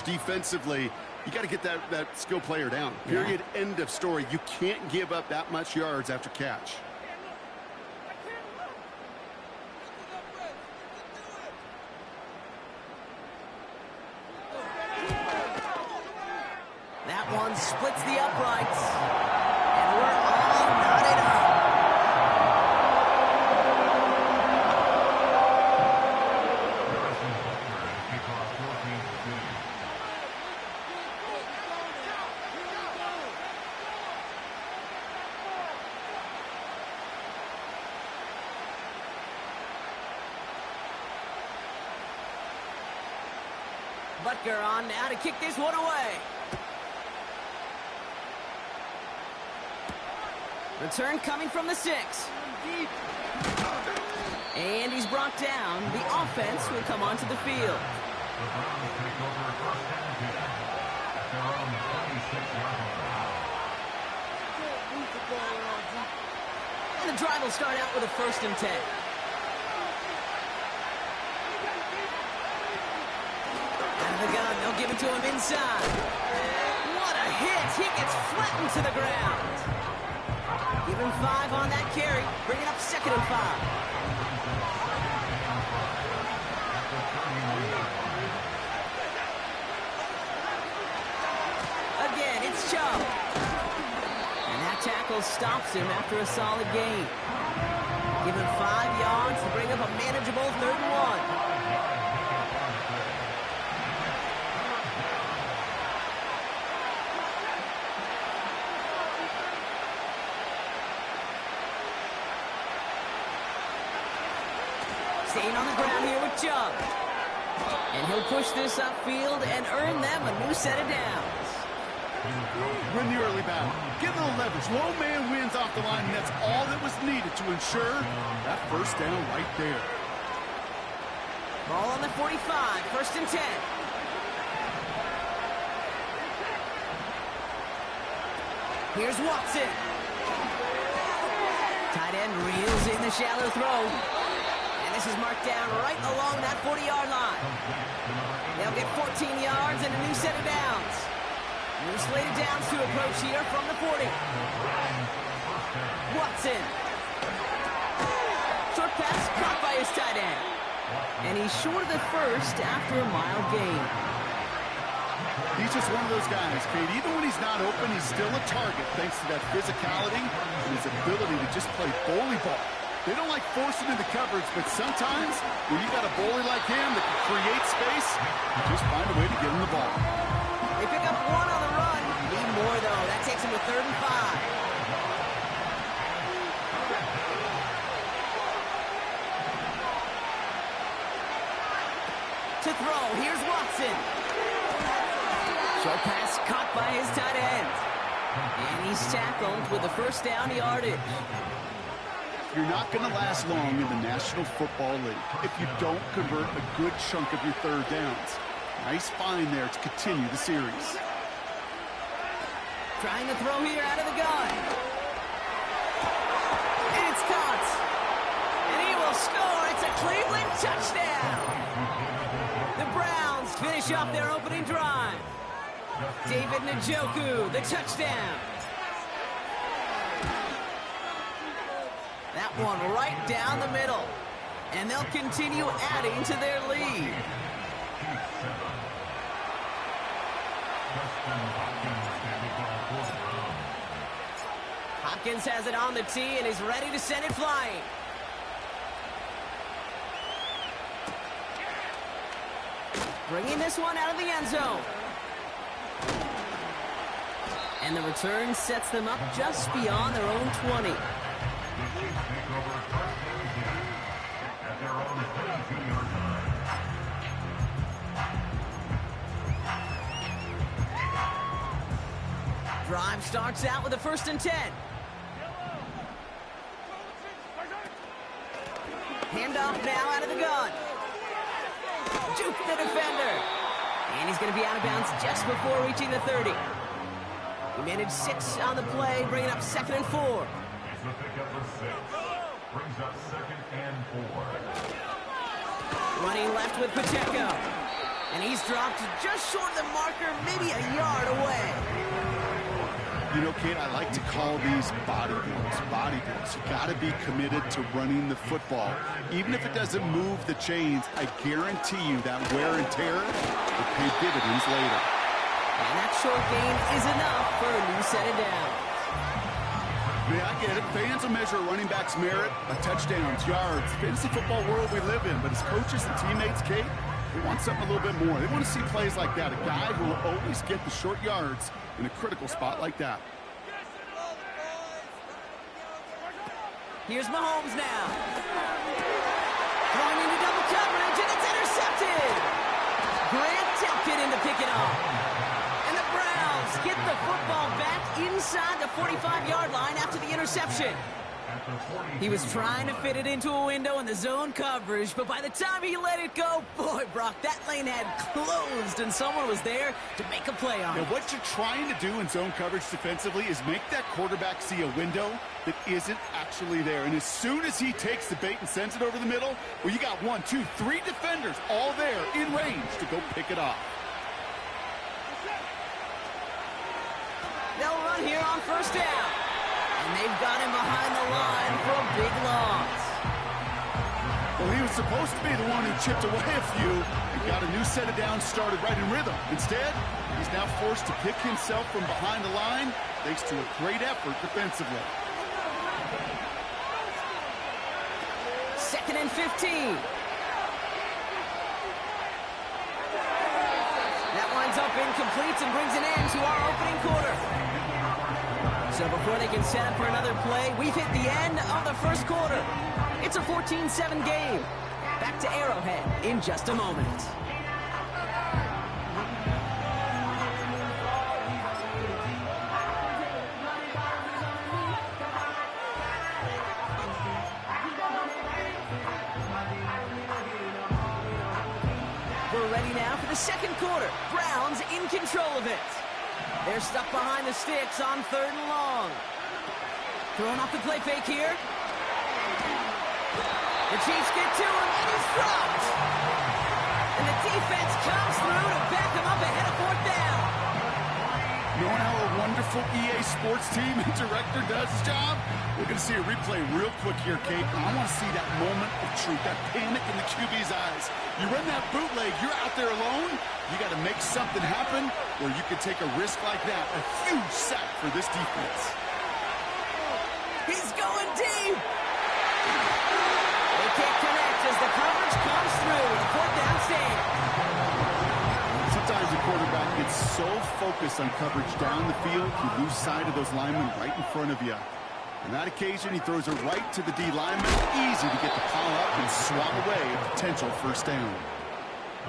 mismatch defensively. You got to get that skill player down. Period. Yeah. End of story. You can't give up that much yards after catch. That one splits the uprights. And we're all knotted up. Butker on now to kick this one away. Return coming from the 6. And he's brought down. The offense will come onto the field. And the drive will start out with a 1st and 10. Out of the gun, they'll give it to him inside. What a hit! He gets flattened to the ground. Give him 5 on that carry. Bring it up 2nd and 5. Again, it's Chubb. And that tackle stops him after a solid gain. Give him 5 yards to bring up a manageable 3rd and 1. Staying on the ground here with Chubb. And he'll push this upfield and earn them a new set of downs. Win the early battle. Get a little leverage. Low man wins off the line, and that's all that was needed to ensure that 1st down right there. Ball on the 45, 1st and 10. Here's Watson. Tight end reels in the shallow throw. This is marked down right along that 40-yard line. They'll get 14 yards and a new set of downs. New slate of downs to approach here from the 40. Watson. Short pass caught by his tight end. And he's short of the 1st after a mile gain. He's just one of those guys, Kate. Even when he's not open, he's still a target thanks to that physicality and his ability to just play bully ball. They don't like forcing into coverage, but sometimes when you got a bully like him that can create space, you just find a way to get him the ball. They pick up 1 on the run. Need more, though. That takes him to 3rd and 5. To throw, here's Watson. Short pass caught by his tight end. And he's tackled with the 1st down yardage. You're not going to last long in the National Football League if you don't convert a good chunk of your 3rd downs. Nice find there to continue the series. Trying to throw here out of the gun. And it's caught. And he will score. It's a Cleveland touchdown. The Browns finish off their opening drive. David Njoku, the touchdown. That one right down the middle. And they'll continue adding to their lead. Hopkins has it on the tee and is ready to send it flying. Bringing this one out of the end zone. And the return sets them up just beyond their own 20. Drive starts out with a 1st and 10. Handoff now out of the gun. Juke the defender. And he's going to be out of bounds just before reaching the 30. He managed 6 on the play, bringing up 2nd and 4. It's the pickup for 6. Brings up 2nd and 4. Running left with Pacheco. And he's dropped just short of the maybe a yard away. You know, Kate, I like to call these body blows. Body blows. You got to be committed to running the football. Even if it doesn't move the chains, I guarantee you that wear and tear will pay dividends later. And that short gain is enough for a new set of downs. Yeah, I get it. Fans will measure a running back's merit by touchdowns, yards, fantasy football world we live in. But as coaches and teammates, Kate, they want something a little bit more. They want to see plays like that. A guy who will always get the short yards in a critical spot like that. Here's Mahomes now. Throwing into double coverage, and it's intercepted. Grant tapped it in to pick it off. And the Browns get the football back inside the 45-yard line after the interception. He was trying to fit it into a window in the zone coverage, but by the time he let it go, boy, Brock, that lane had closed, and someone was there to make a play on it. Now, what you're trying to do in zone coverage defensively is make that quarterback see a window that isn't actually there. And as soon as he takes the bait and sends it over the middle, well, you got 1, 2, 3 defenders all there in range to go pick it off. They'll run here on first down. And they've got him behind the line for a big loss. Well, he was supposed to be the one who chipped away a few and got a new set of downs started right in rhythm. Instead, he's now forced to pick himself from behind the line thanks to a great effort defensively. 2nd and 15. That winds up incomplete and brings an end to our opening quarter. So before they can set up for another play, we've hit the end of the first quarter. It's a 14-7 game. Back to Arrowhead in just a moment. We're ready now for the second quarter. Browns in control of it. They're stuck behind the sticks on 3rd and long. Throwing off the play fake here. The Chiefs get to him, and he's dropped. And the defense comes through to back him up ahead of 4th down. Knowing how a wonderful EA Sports team and director does his job, we're going to see a replay real quick here, Kate. I want to see that moment of truth, that panic in the QB's eyes. You run that bootleg, you're out there alone. You got to make something happen where you can take a risk like that. A huge sack for this defense. He's going deep. They can't connect as the coverage comes through with a 4th down stand. Sometimes a quarterback gets so focused on coverage down the field, you lose sight of those linemen right in front of you. On that occasion, he throws it right to the D lineman. Easy to get the pile up and swat away a potential 1st down.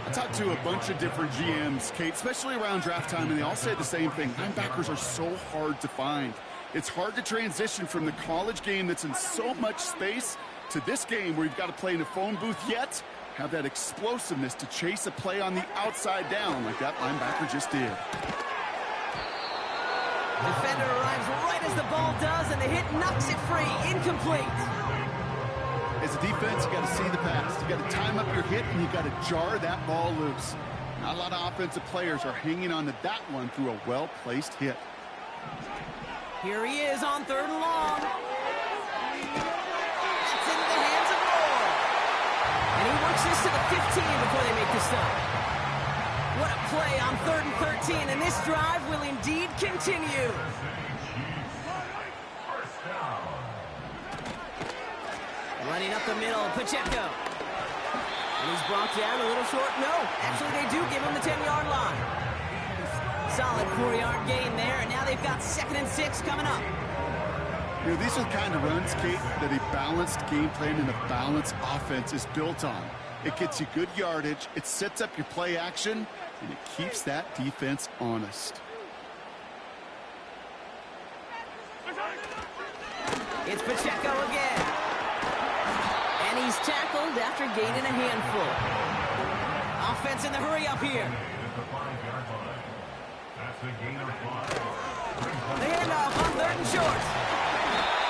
I talked to a bunch of different GMs, Kate, especially around draft time, and they all say the same thing. Linebackers are so hard to find. It's hard to transition from the college game that's in so much space to this game where you've got to play in a phone booth, yet have that explosiveness to chase a play on the outside down like that linebacker just did. Defender arrives right as the ball does, and the hit knocks it free. Incomplete. As a defense, you got to see the pass. You got to time up your hit, and you got to jar that ball loose. Not a lot of offensive players are hanging on to that one through a well-placed hit. Here he is on 3rd and long. It's into the hands of Moore. And he works this to the 15 before they make the stop. What a play on 3rd and 13, and this drive will indeed continue. Running up the middle, Pacheco. And he's brought down a little short. No, actually they do give him the 10-yard line. Solid 4-yard gain there, and now they've got 2nd and 6 coming up. You know, these are the kind of runs, Kate, that a balanced game plan and a balanced offense is built on. It gets you good yardage, it sets up your play action, and it keeps that defense honest. It's Pacheco again. And he's tackled after gaining a handful. Offense in the hurry up here. The handoff on 3rd and short.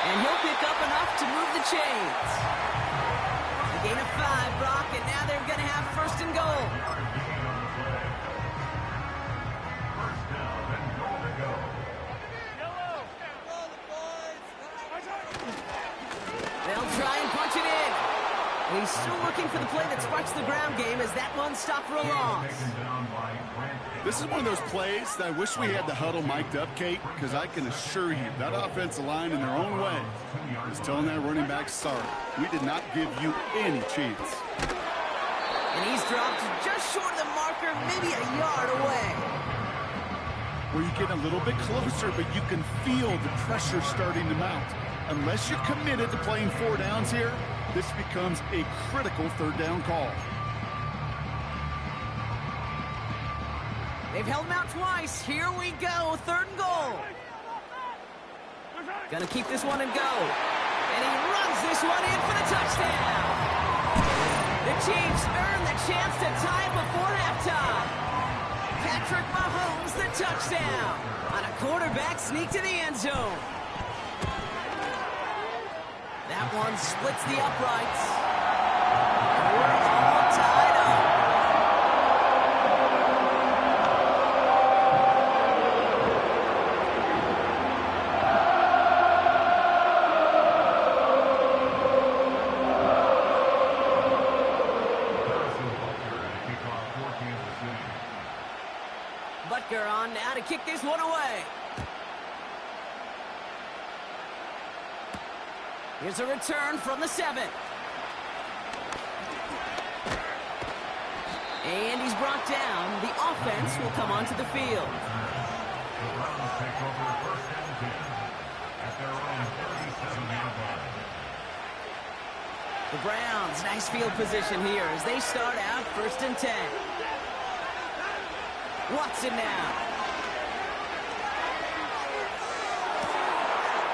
And he'll pick up enough to move the chains. A gain of 5, Brock, and now they're going to have 1st and goal. He's still looking for the play that sparks the ground game as that one stopped for a loss. This is one of those plays that I wish we had the huddle mic'd up, Kate, because I can assure you that offensive line in their own way is telling that running back, sorry, we did not give you any chance. And he's dropped just short of the marker, maybe a yard away. Where you get a little bit closer, but you can feel the pressure starting to mount. Unless you're committed to playing 4 downs here, this becomes a critical 3rd down call. They've held him out twice. Here we go, 3rd and goal. Gonna keep this one and go. And he runs this one in for the touchdown. The Chiefs earn the chance to tie it before halftime. Patrick Mahomes, the touchdown on a quarterback sneak to the end zone. That one splits the uprights. And we're all tied up. Butker on now to kick this one away. Here's a return from the 7. And he's brought down. The offense will come onto the field. The Browns take over 1st and 10 at their own 37-yard line. The Browns, nice field position here as they start out 1st and 10. Watson now.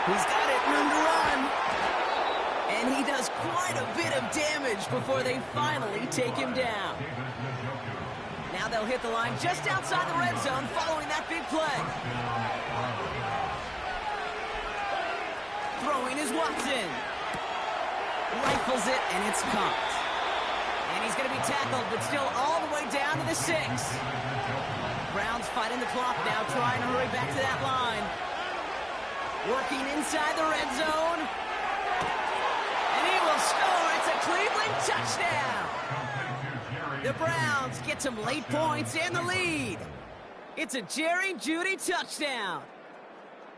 He's got it, room to run. And he does quite a bit of damage before they finally take him down. Now they'll hit the line just outside the red zone following that big play. Throwing is Watson. Rifles it, and it's caught. And he's going to be tackled, but still all the way down to the 6. Browns fighting the clock now, trying to hurry back to that line. Working inside the red zone. And he will score. It's a Cleveland touchdown. The Browns get some late points and the lead. It's a Jerry Jeudy touchdown.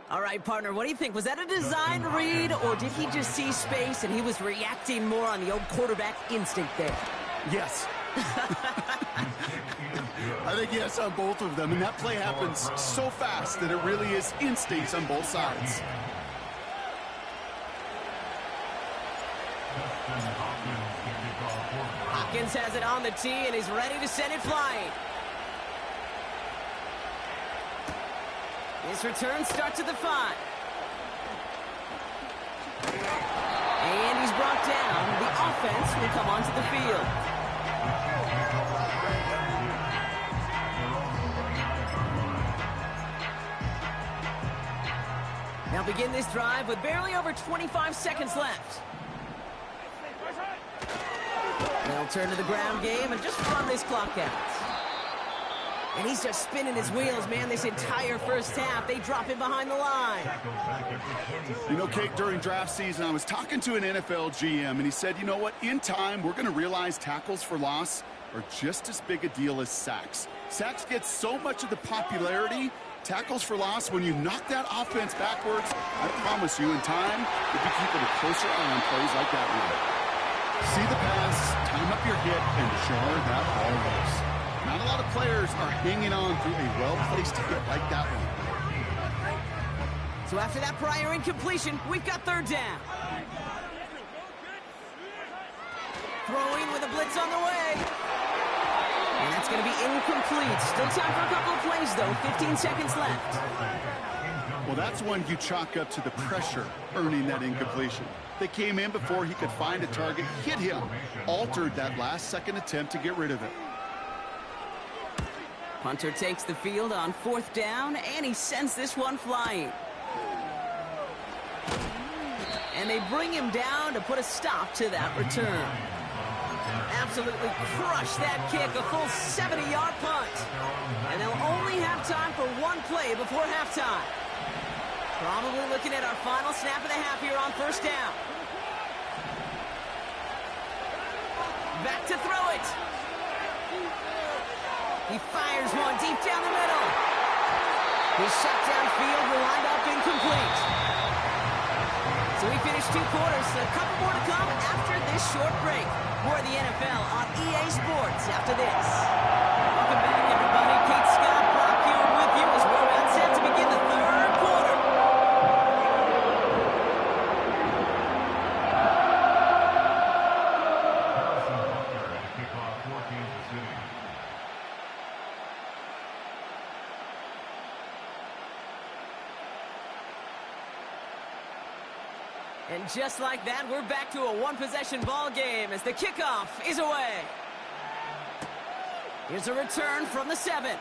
All right, partner, what do you think? Was that a design read, or did he just see space and he was reacting more on the old quarterback instinct there? Yes. I think yes on both of them, and that play happens so fast that it really is instincts on both sides. Hopkins has it on the tee, and he's ready to send it flying. His return starts at the 5. And he's brought down. The offense will come onto the field. Now begin this drive with barely over 25 seconds left. They'll turn to the ground game and just run this clock out. And he's just spinning his wheels, man, this entire first half. They drop him behind the line. You know, Kate, during draft season, I was talking to an NFL GM, and he said, you know what, in time, we're going to realize tackles for loss are just as big a deal as sacks. Sacks get so much of the popularity. Tackles for loss, when you knock that offense backwards, I promise you, in time, you'll be keeping a closer eye on plays like that one. See the pass, time up your hit, and jar that ball loose. Not a lot of players are hanging on to a well-placed hit like that one. So after that prior incompletion, we've got 3rd down. Throwing with a blitz on the way. And that's going to be incomplete. Still time for a couple of plays, though. 15 seconds left. Well, that's one you chalk up to the pressure earning that incompletion. They came in before he could find a target, hit him, altered that last-second attempt to get rid of it. Hunter takes the field on 4th down, and he sends this one flying. And they bring him down to put a stop to that return. Absolutely crushed that kick, a full 70-yard punt. And they'll only have time for one play before halftime. Probably looking at our final snap of the half here on 1st down. back to throw it. He fires one deep down the middle. His shot downfield will wind up incomplete. So we finished 2 quarters. A couple more to come after this short break. More of the NFL on EA Sports after this. Welcome back, everybody. Kate Scott, Brock Hewitt with you as we're about set to begin the 3rd quarter. And just like that, we're back to a 1-possession ball game as the kickoff is away. Here's a return from the 7.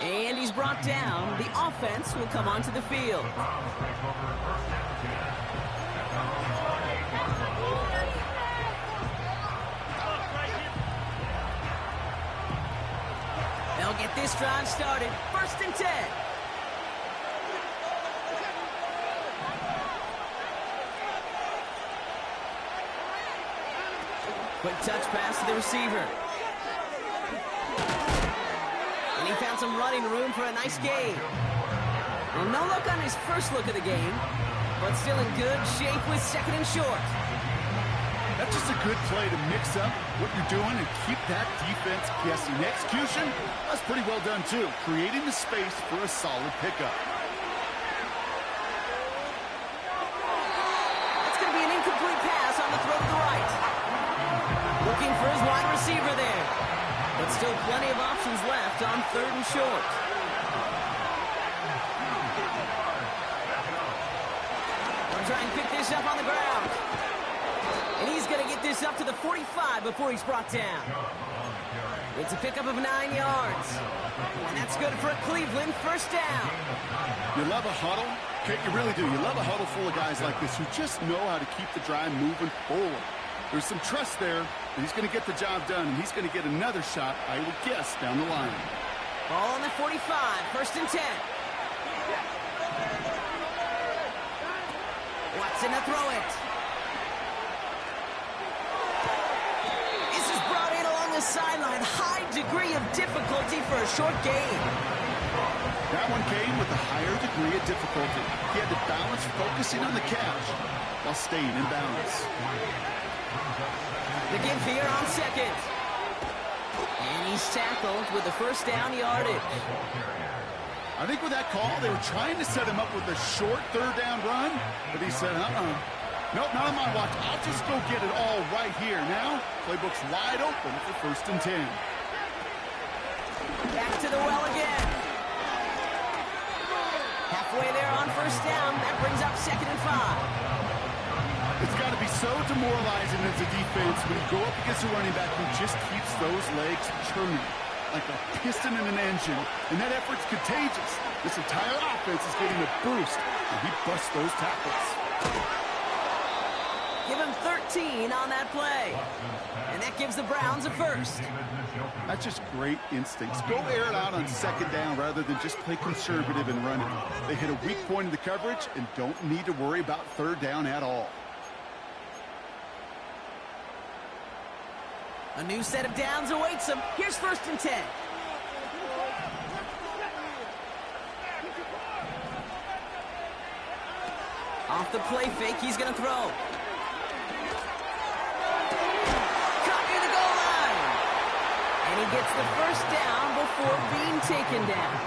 And he's brought down. The offense will come onto the field. They'll get this drive started. 1st and 10. Quick touch pass to the receiver. And he found some running room for a nice gain. Well, no look on his first look of the game, but still in good shape with 2nd and short. That's just a good play to mix up what you're doing and keep that defense guessing. The execution, that's pretty well done too, creating the space for a solid pickup. That's going to be an incomplete pass on the throw to the right. Looking for his wide receiver there. But still plenty of options left on 3rd and short. We'll try and pick this up on the ground. And he's going to get this up to the 45 before he's brought down. It's a pickup of 9 yards. And that's good for a Cleveland 1st down. You love a huddle? Kate, you really do. You love a huddle full of guys like this who just know how to keep the drive moving forward. There's some trust there that he's going to get the job done, and he's going to get another shot, I would guess, down the line. Ball on the 45, 1st and 10. Watson to throw it. This is brought in along the sideline. High degree of difficulty for a short gain. That one came with a higher degree of difficulty. He had to balance focusing on the catch while staying in balance. The give here on 2nd. And he's tackled with the 1st down yardage. I think with that call, they were trying to set him up with a short 3rd down run, but he said, nope, not on my watch. I'll just go get it all right here. Now, playbook's wide open for 1st and 10. Back to the well again. Halfway there on 1st down. That brings up 2nd and 5. It's got to be so demoralizing as a defense when you go up against a running back who just keeps those legs churning like a piston in an engine, and that effort's contagious. This entire offense is getting a boost, and he busts those tackles. Give him 13 on that play, and that gives the Browns a 1st. That's just great instincts. Go air it out on 2nd down rather than just play conservative and run it. They hit a weak point in the coverage and don't need to worry about 3rd down at all. A new set of downs awaits him. Here's 1st and 10. Off the play fake, he's going to throw. Caught near the goal line. And he gets the 1st down before being taken down.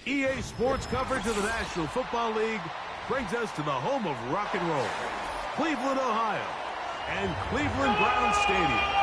EA Sports coverage of the National Football League brings us to the home of rock and roll, Cleveland, Ohio, and Cleveland Browns Stadium.